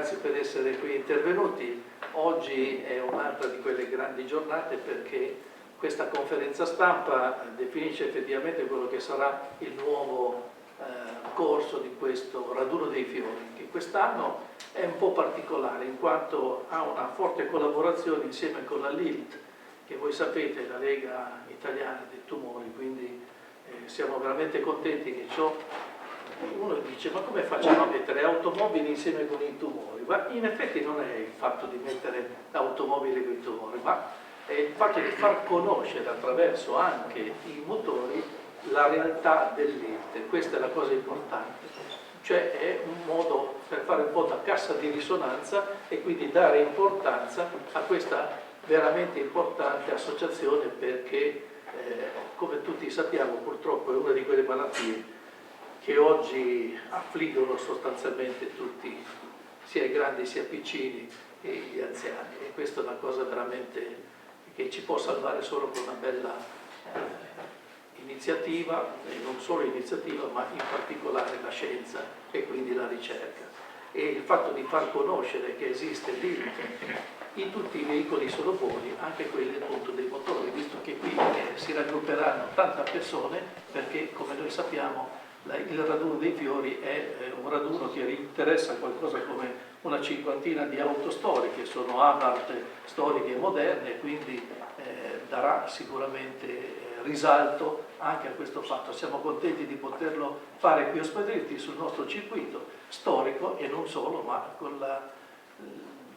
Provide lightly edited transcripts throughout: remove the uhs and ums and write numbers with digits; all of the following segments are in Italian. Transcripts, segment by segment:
grazie per essere qui intervenuti. Oggi è un'altra di quelle grandi giornate perché questa conferenza stampa definisce effettivamente quello che sarà il nuovo corso di questo raduno dei fiori, che quest'anno è un po' particolare in quanto ha una forte collaborazione insieme con la LILT, che voi sapete è la Lega Italiana dei Tumori, quindi siamo veramente contenti che ciò. Uno dice, ma come facciamo a mettere automobili insieme con i tumori? Ma in effetti non è il fatto di mettere automobili con i tumori, ma è il fatto di far conoscere attraverso anche i motori la realtà dell'ente. Questa è la cosa importante, cioè è un modo per fare un po' da cassa di risonanza e quindi dare importanza a questa veramente importante associazione perché, come tutti sappiamo, purtroppo è una di quelle malattie che oggi affliggono sostanzialmente tutti, sia i grandi sia i piccini e gli anziani, e questa è una cosa veramente che ci può salvare solo con una bella iniziativa, e non solo iniziativa, ma in particolare la scienza e quindi la ricerca. E il fatto di far conoscere che esiste l'ILT in tutti i veicoli sono buoni, anche quelli appunto dei motori, visto che qui si raggrupperanno tante persone, perché come noi sappiamo il raduno dei fiori è un raduno che interessa qualcosa come una cinquantina di auto storiche, sono Abarth storiche e moderne, quindi darà sicuramente risalto anche a questo fatto. Siamo contenti di poterlo fare qui ospedati sul nostro circuito storico e non solo, ma con la,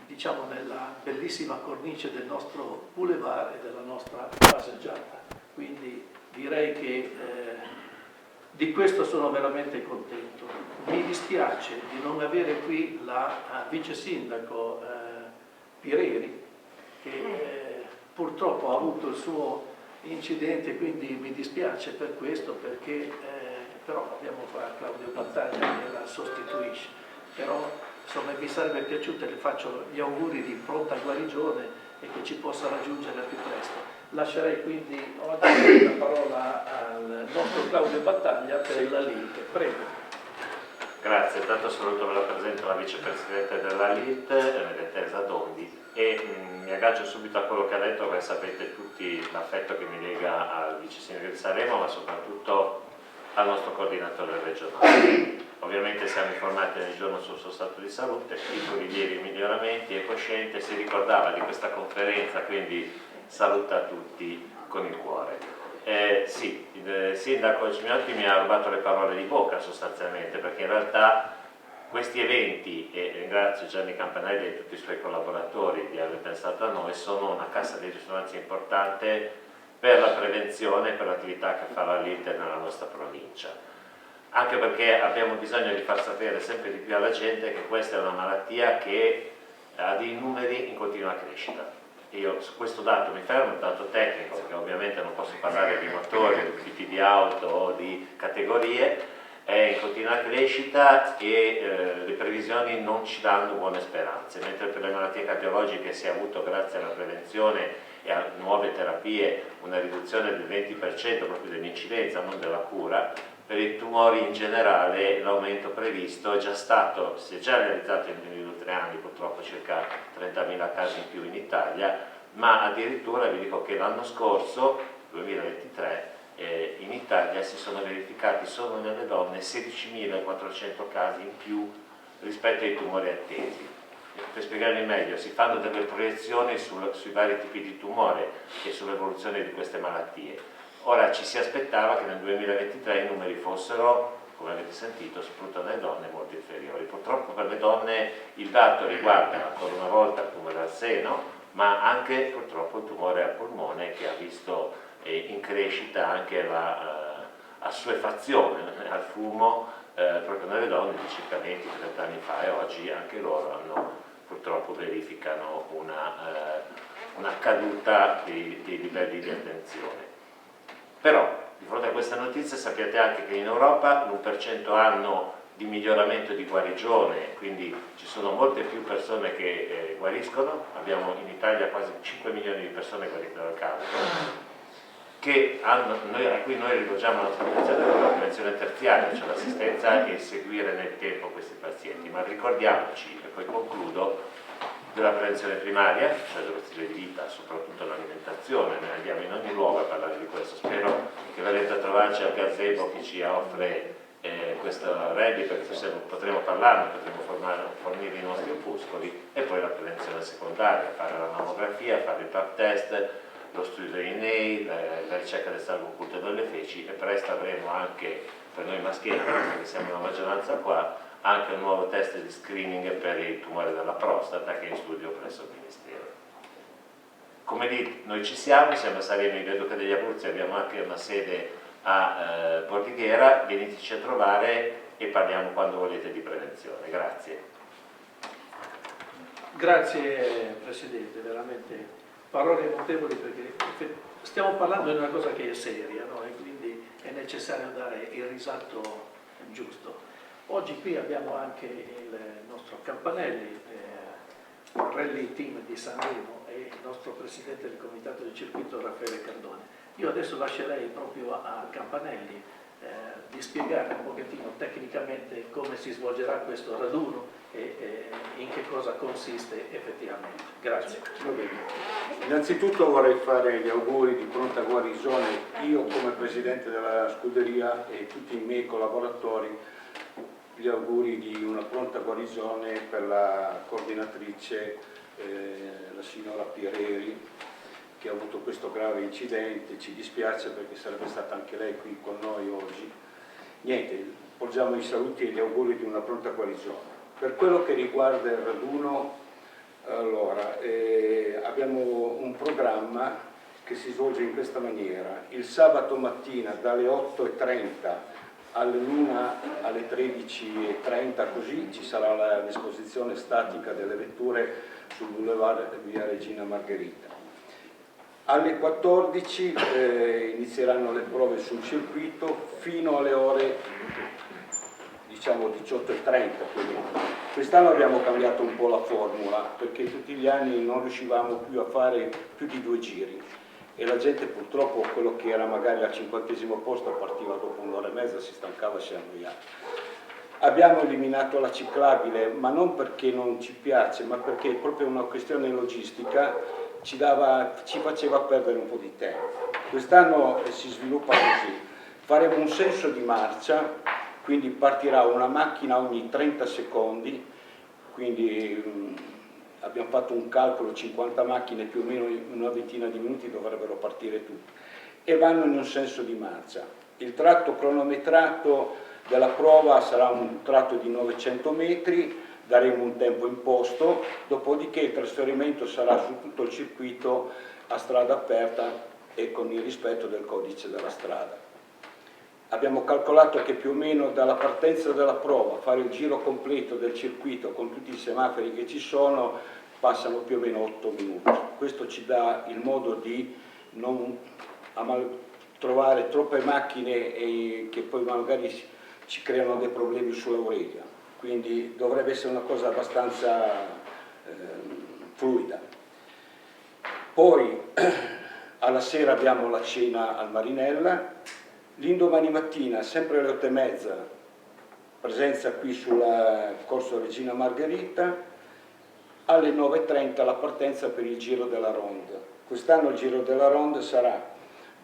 diciamo, nella bellissima cornice del nostro boulevard e della nostra passeggiata. Quindi direi che di questo sono veramente contento. Mi dispiace di non avere qui la vice sindaco Pireri, che purtroppo ha avuto il suo incidente, quindi mi dispiace per questo, perché però abbiamo qua Claudio Battaglia che la sostituisce. Però insomma mi sarebbe piaciuto e le faccio gli auguri di pronta guarigione e che ci possa raggiungere al più presto. Lascerei quindi oggi la parola al nostro Claudio Battaglia per la LILT. Prego. Grazie, tanto saluto, ve la presento la vicepresidente della LILT, Teresa Dondi, e mi aggancio subito a quello che ha detto, perché sapete tutti l'affetto che mi lega al vice sindaco di Sanremo, ma soprattutto al nostro coordinatore regionale. Ovviamente siamo informati ogni giorno sul suo stato di salute, i suoi rilievi miglioramenti, è cosciente, si ricordava di questa conferenza, quindi saluta tutti con il cuore. Sì, il sindaco Cimiotti mi ha rubato le parole di bocca sostanzialmente, perché in realtà questi eventi, e ringrazio Gianni Campanelli e tutti i suoi collaboratori di aver pensato a noi, sono una cassa di risonanza importante per la prevenzione e per l'attività che fa la LILT nella nostra provincia. Anche perché abbiamo bisogno di far sapere sempre di più alla gente che questa è una malattia che ha dei numeri in continua crescita. Io su questo dato mi fermo, un dato tecnico, perché ovviamente non posso parlare di motori, di tipi di auto o di categorie, è in continua crescita e le previsioni non ci danno buone speranze, mentre per le malattie cardiologiche si è avuto, grazie alla prevenzione e a nuove terapie, una riduzione del 20% proprio dell'incidenza, non della cura. Per i tumori in generale l'aumento previsto è già stato, si è già realizzato negli ultimi 3 anni, purtroppo circa 30.000 casi in più in Italia, ma addirittura vi dico che l'anno scorso, 2023, in Italia si sono verificati solo nelle donne 16.400 casi in più rispetto ai tumori attesi. Per spiegarvi meglio, si fanno delle proiezioni sui vari tipi di tumore e sull'evoluzione di queste malattie. Ora ci si aspettava che nel 2023 i numeri fossero, come avete sentito, soprattutto nelle donne, molto inferiori. Purtroppo per le donne il dato riguarda ancora una volta il tumore al seno, ma anche purtroppo il tumore al polmone, che ha visto in crescita anche la assuefazione al fumo proprio nelle donne di circa 20-30 anni fa, e oggi anche loro purtroppo verificano una caduta dei livelli di attenzione. Però di fronte a questa notizia sappiate anche che in Europa l'1% anno di miglioramento di guarigione, quindi ci sono molte più persone che guariscono, abbiamo in Italia quasi 5 milioni di persone guarite dal cancro, a cui noi rivolgiamo la nostra attenzione per la prevenzione terziaria, cioè l'assistenza e seguire nel tempo questi pazienti, ma ricordiamoci, e poi concludo, della prevenzione primaria, cioè dello stile di vita, soprattutto l'alimentazione. Noi andiamo in ogni luogo a parlare di questo, spero che verrete a trovarci al gazebo che ci offre questo ready, perché potremo parlarne, potremo fornire i nostri opuscoli, e poi la prevenzione secondaria, fare la mammografia, fare il pap test, lo studio dei nei, la ricerca del sangue occulto dalle feci, e presto avremo anche, per noi maschietti, perché siamo una maggioranza qua, anche un nuovo test di screening per il tumore della prostata che è in studio presso il Ministero. Come dite, noi ci siamo a Salerno in Duca degli Abruzzi, abbiamo anche una sede a Bordighera, veniteci a trovare e parliamo quando volete di prevenzione. Grazie. Grazie Presidente, veramente parole notevoli, perché stiamo parlando di una cosa che è seria, no? E quindi è necessario dare il risalto giusto. Oggi qui abbiamo anche il nostro Campanelli, Rally Team di Sanremo, e il nostro Presidente del Comitato di Circuito Raffaele Cardone. Io adesso lascerei proprio a Campanelli di spiegare un pochettino tecnicamente come si svolgerà questo raduno e in che cosa consiste effettivamente. Grazie. Innanzitutto vorrei fare gli auguri di pronta guarigione, io come Presidente della scuderia e tutti i miei collaboratori, gli auguri di una pronta guarigione per la coordinatrice, la signora Piereri, che ha avuto questo grave incidente. Ci dispiace perché sarebbe stata anche lei qui con noi oggi. Niente, porgiamo i saluti e gli auguri di una pronta guarigione. Per quello che riguarda il raduno, allora, abbiamo un programma che si svolge in questa maniera. Il sabato mattina dalle 8:30 alle 13:30, così ci sarà l'esposizione statica delle vetture sul boulevard via Regina Margherita. Alle 14 inizieranno le prove sul circuito fino alle ore 18:30. Quest'anno abbiamo cambiato un po' la formula, perché tutti gli anni non riuscivamo più a fare più di 2 giri e la gente purtroppo, quello che era magari al 50° posto, partiva dopo un'ora e mezza, si stancava e si annoiava. Abbiamo eliminato la ciclabile, ma non perché non ci piace, ma perché è proprio una questione logistica, ci faceva perdere un po' di tempo. Quest'anno si sviluppa così: faremo un senso di marcia, quindi partirà una macchina ogni 30 secondi, quindi abbiamo fatto un calcolo, 50 macchine più o meno in una ventina di minuti dovrebbero partire tutte, e vanno in un senso di marcia. Il tratto cronometrato della prova sarà un tratto di 900 metri, daremo un tempo imposto, dopodiché il trasferimento sarà su tutto il circuito a strada aperta e con il rispetto del codice della strada. Abbiamo calcolato che più o meno dalla partenza della prova, fare il giro completo del circuito con tutti i semafori che ci sono, passano più o meno 8 minuti. Questo ci dà il modo di non trovare troppe macchine che poi magari ci creano dei problemi sull'Aurelia. Quindi dovrebbe essere una cosa abbastanza fluida. Poi alla sera abbiamo la cena al Marinella. L'indomani mattina, sempre alle 8:30, presenza qui sul corso Regina Margherita. Alle 9:30 la partenza per il Giro della Ronde. Quest'anno il Giro della Ronde sarà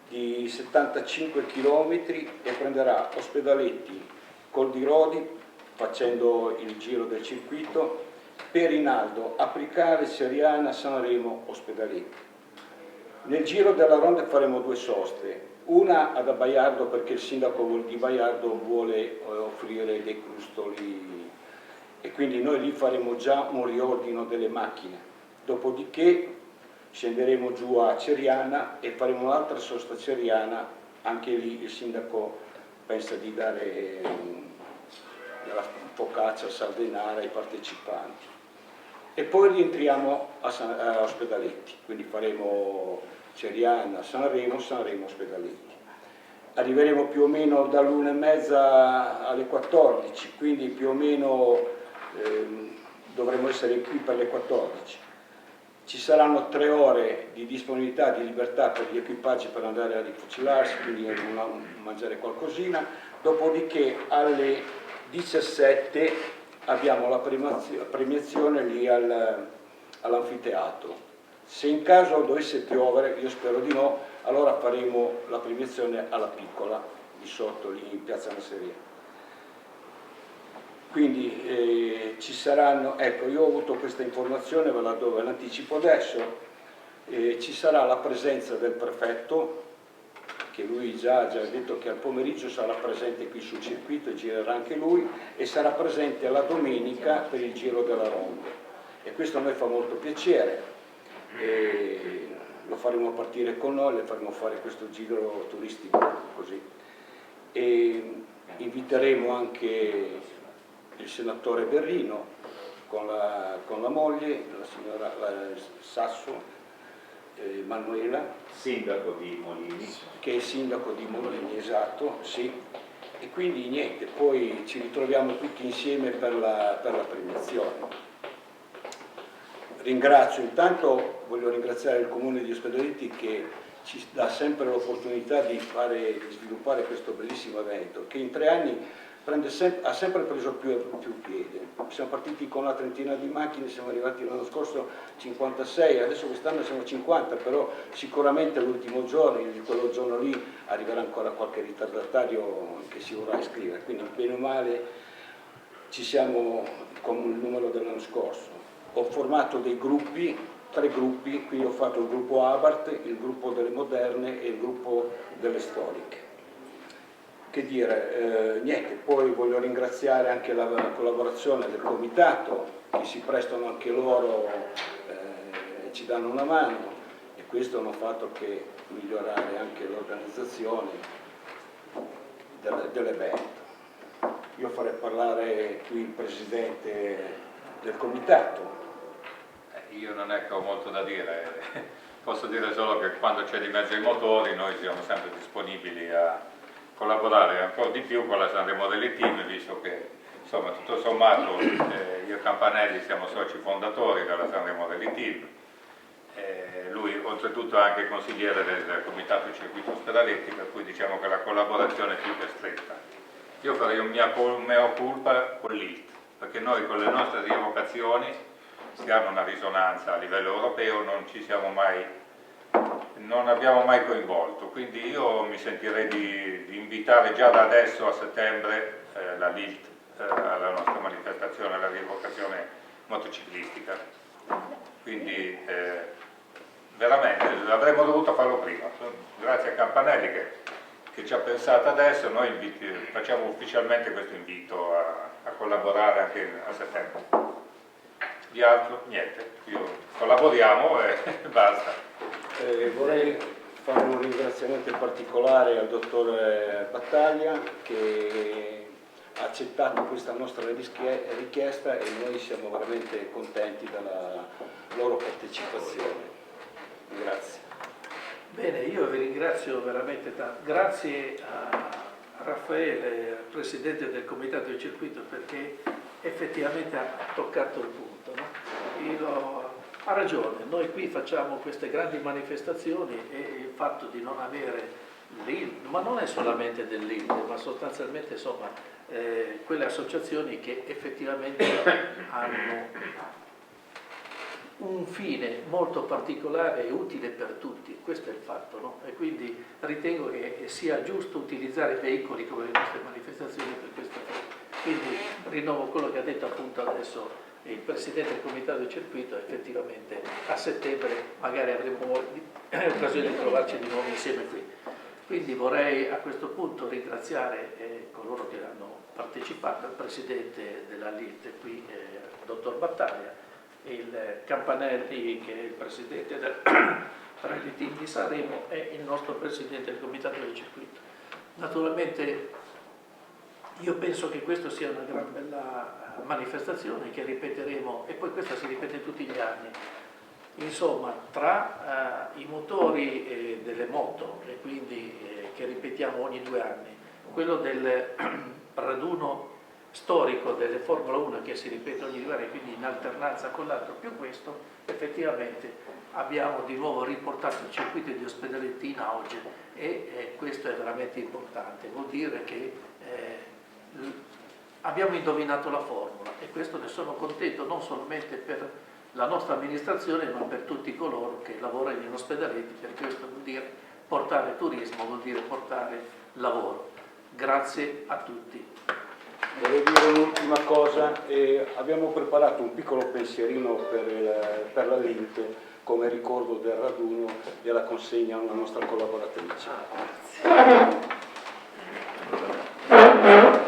di 75 km e prenderà Ospedaletti, Col di Rodi, facendo il giro del circuito, Perinaldo, Apricale, Seriana, Sanremo, Ospedaletti. Nel Giro della Ronde faremo 2 soste, una ad Abbaiardo perché il sindaco di Baiardo vuole offrire dei crustoli e quindi noi lì faremo già un riordino delle macchine. Dopodiché scenderemo giù a Ceriana e faremo un'altra sosta a Ceriana, anche lì il sindaco pensa di dare la focaccia sardenara ai partecipanti. E poi rientriamo a Ospedaletti, quindi faremo Ceriana, Sanremo, Sanremo, Ospedaletti. Arriveremo più o meno dall'1:30 alle 14, quindi più o meno dovremo essere qui per le 14. Ci saranno 3 ore di disponibilità, di libertà per gli equipaggi per andare a rifucilarsi, quindi mangiare qualcosina, dopodiché alle 17 abbiamo la premiazione lì all'anfiteatro. Se in caso dovesse piovere, io spero di no, allora faremo la premiazione alla piccola, di sotto lì in Piazza Masseria. Quindi ci saranno, ecco, io ho avuto questa informazione, ve l'anticipo adesso, ci sarà la presenza del prefetto, che lui già ha detto che al pomeriggio sarà presente qui sul circuito e girerà anche lui, e sarà presente la domenica per il giro della ronda. E questo a noi fa molto piacere, e lo faremo partire con noi, le faremo fare questo giro turistico così. E inviteremo anche il senatore Berrino con la moglie, la signora Sasso, Manuela, sindaco di Molini, che è il sindaco di Molini, esatto, sì. E quindi niente, poi ci ritroviamo tutti insieme per la premiazione. Intanto voglio ringraziare il Comune di Ospedaletti che ci dà sempre l'opportunità di sviluppare questo bellissimo evento, che in 3 anni ha sempre preso più piede. Siamo partiti con una trentina di macchine, siamo arrivati l'anno scorso 56, adesso quest'anno siamo 50, però sicuramente l'ultimo giorno, quello giorno lì, arriverà ancora qualche ritardatario che si vorrà iscrivere, quindi bene o male ci siamo con il numero dell'anno scorso. Ho formato dei gruppi, 3 gruppi, qui ho fatto il gruppo Abart, il gruppo delle moderne e il gruppo delle storiche. Che dire, niente, poi voglio ringraziare anche la collaborazione del comitato, che si prestano anche loro, ci danno una mano, e questo non ha fatto che migliorare anche l'organizzazione dell'evento. Io farei parlare qui il presidente del comitato. Io non è che ho molto da dire, posso dire solo che quando c'è di mezzo i motori noi siamo sempre disponibili a collaborare ancora di più con la Sanremo delle Team, visto che insomma tutto sommato io e Campanelli siamo soci fondatori della Sanremo delle Team, lui oltretutto è anche consigliere del Comitato Circuito Ospedaletti, per cui diciamo che la collaborazione è più che stretta. Io farei un mea culpa con l'ILT, perché noi con le nostre rievocazioni si hanno una risonanza a livello europeo, non abbiamo mai coinvolto, quindi io mi sentirei di invitare già da adesso a settembre la LILT alla nostra manifestazione, alla rievocazione motociclistica, quindi veramente avremmo dovuto farlo prima. Grazie a Campanelli che ci ha pensato adesso, noi facciamo ufficialmente questo invito a collaborare anche a settembre. Di altro niente, collaboriamo e basta. Vorrei fare un ringraziamento particolare al dottore Battaglia che ha accettato questa nostra richiesta e noi siamo veramente contenti della loro partecipazione. Grazie. Bene, io vi ringrazio veramente tanto. Grazie a Raffaele, presidente del Comitato di Circuito, perché effettivamente ha toccato il punto, no? Ha ragione, noi qui facciamo queste grandi manifestazioni e il fatto di non avere l'ILT, ma non è solamente dell'ILT, ma sostanzialmente insomma quelle associazioni che effettivamente hanno un fine molto particolare e utile per tutti, questo è il fatto, no? E quindi ritengo che sia giusto utilizzare veicoli come le nostre manifestazioni per questo. Quindi rinnovo quello che ha detto appunto adesso il Presidente del Comitato di Circuito, effettivamente a settembre magari avremo occasione di trovarci di nuovo insieme qui. Quindi vorrei a questo punto ringraziare coloro che hanno partecipato, il Presidente della LIT qui, Dottor Battaglia, il Campanelli che è il Presidente del Rally Team di Sanremo e il nostro Presidente del Comitato di Circuito. Naturalmente io penso che questa sia una gran bella manifestazione che ripeteremo, e poi questa si ripete tutti gli anni. Insomma, tra i motori delle moto, e quindi che ripetiamo ogni 2 anni, quello del raduno storico delle Formula 1 che si ripete ogni 2 anni, quindi in alternanza con l'altro più questo, effettivamente abbiamo di nuovo riportato il circuito di Ospedaletti in auge e questo è veramente importante, vuol dire che abbiamo indovinato la formula e questo ne sono contento non solamente per la nostra amministrazione ma per tutti coloro che lavorano in Ospedaletti, perché questo vuol dire portare turismo, vuol dire portare lavoro. Grazie a tutti. Volevo dire un'ultima cosa, abbiamo preparato un piccolo pensierino per la Linte come ricordo del raduno e la consegna a una nostra collaboratrice. Grazie.